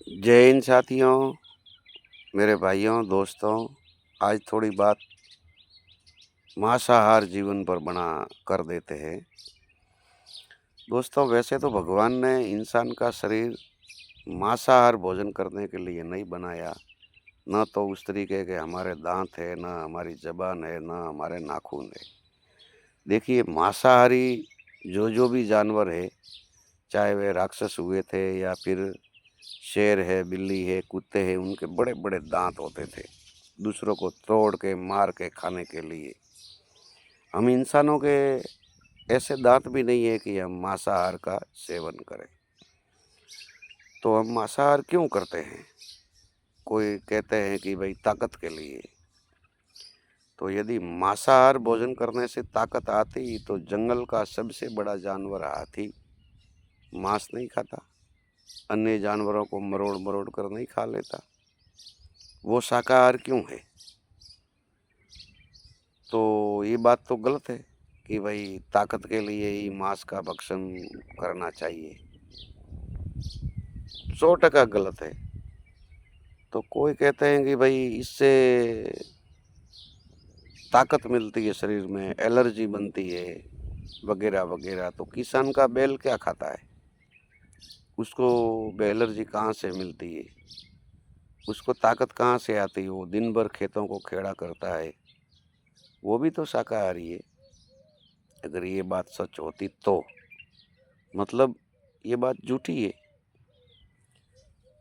जय हिंद साथियों, मेरे भाइयों, दोस्तों। आज थोड़ी बात मांसाहार जीवन पर बना कर देते हैं। दोस्तों, वैसे तो भगवान ने इंसान का शरीर मांसाहार भोजन करने के लिए नहीं बनाया। न तो उस तरीके के हमारे दांत है, न हमारी ज़बान है, न हमारे नाखून है। देखिए, मांसाहारी जो भी जानवर है, चाहे वे राक्षस हुए थे या फिर शेर है, बिल्ली है, कुत्ते हैं, उनके बड़े-बड़े दांत होते थे, दूसरों को तोड़ के, मार के खाने के लिए। हम इंसानों के ऐसे दांत भी नहीं है कि हम मांसाहार का सेवन करें। तो हम मांसाहार क्यों करते हैं? कोई कहते हैं कि भाई ताकत के लिए। तो यदि मांसाहार भोजन करने से ताकत आती तो जंगल का सबसे बड़ा जानवर हाथी मांस नहीं खाता, अन्य जानवरों को मरोड़-मरोड़ कर नहीं खा लेता। वो शाकाहार क्यों है? तो ये बात तो गलत है कि भाई ताकत के लिए ही मांस का भक्षण करना चाहिए। 100% गलत है। तो कोई कहते हैं कि भाई इससे ताकत मिलती है, शरीर में एलर्जी बनती है, वगैरह-वगैरह। तो किसान का बैल क्या खाता है? उसको एलर्जी कहाँ से मिलती है? उसको ताकत कहाँ से आती है? वो दिन भर खेतों को खेड़ा करता है। वो भी तो शाकाहारी है, अगर ये बात सच होती तो। मतलब ये बात झूठी है।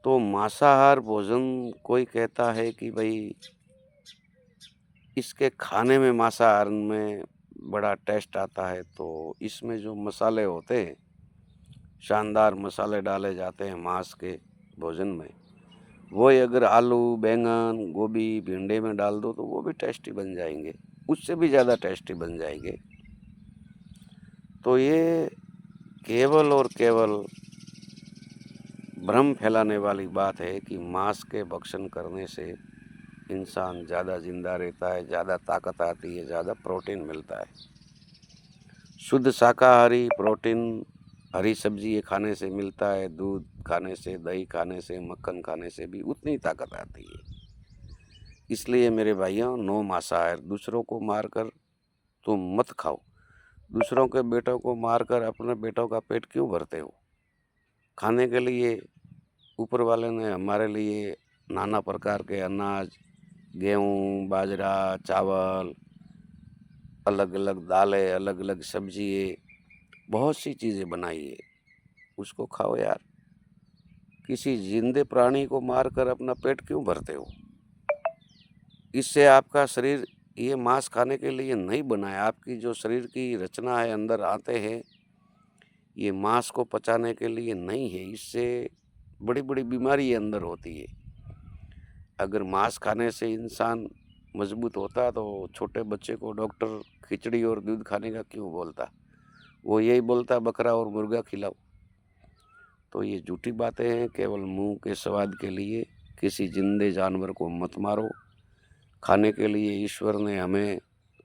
तो मांसाहार भोजन, कोई कहता है कि भाई इसके खाने में, मांसाहार में बड़ा टेस्ट आता है। तो इसमें जो मसाले होते हैं, शानदार मसाले डाले जाते हैं मांस के भोजन में, वो अगर आलू, बैंगन, गोभी, भिंडी में डाल दो तो वो भी टेस्टी बन जाएंगे, उससे भी ज़्यादा टेस्टी बन जाएंगे। तो ये केवल और केवल भ्रम फैलाने वाली बात है कि मांस के भक्षण करने से इंसान ज़्यादा जिंदा रहता है, ज़्यादा ताकत आती है, ज़्यादा प्रोटीन मिलता है। शुद्ध शाकाहारी प्रोटीन हरी सब्जी खाने से मिलता है, दूध खाने से, दही खाने से, मक्खन खाने से भी उतनी ताकत आती है। इसलिए मेरे भाइयों, नो मांसाहार। दूसरों को मारकर तुम मत खाओ। दूसरों के बेटों को मारकर अपने बेटों का पेट क्यों भरते हो? खाने के लिए ऊपर वाले ने हमारे लिए नाना प्रकार के अनाज, गेहूँ, बाजरा, चावल, अलग अलग दालें, अलग अलग सब्जी, बहुत सी चीज़ें बनाई है। उसको खाओ यार। किसी जिंदे प्राणी को मारकर अपना पेट क्यों भरते हो? इससे आपका शरीर ये मांस खाने के लिए नहीं बना है। आपकी जो शरीर की रचना है, अंदर आते हैं, ये मांस को पचाने के लिए नहीं है। इससे बड़ी बड़ी बीमारी अंदर होती है। अगर मांस खाने से इंसान मजबूत होता तो छोटे बच्चे को डॉक्टर खिचड़ी और दूध खाने का क्यों बोलता? वो यही बोलता बकरा और मुर्गा खिलाओ। तो ये झूठी बातें हैं, केवल मुंह के स्वाद के लिए। किसी जिंदे जानवर को मत मारो। खाने के लिए ईश्वर ने हमें,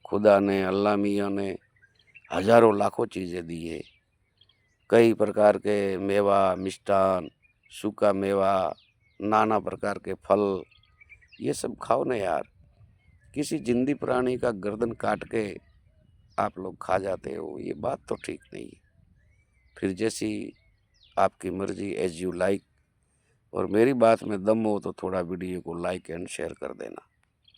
खुदा ने, अल्लाह मियाँ ने हजारों लाखों चीज़ें दी है। कई प्रकार के मेवा, मिष्ठान, सूखा मेवा, नाना प्रकार के फल, ये सब खाओ ना यार। किसी जिंदी प्राणी का गर्दन काट के आप लोग खा जाते हो, ये बात तो ठीक नहीं है। फिर जैसी आपकी मर्जी, एज यू लाइक। और मेरी बात में दम हो तो थोड़ा वीडियो को लाइक एंड शेयर कर देना।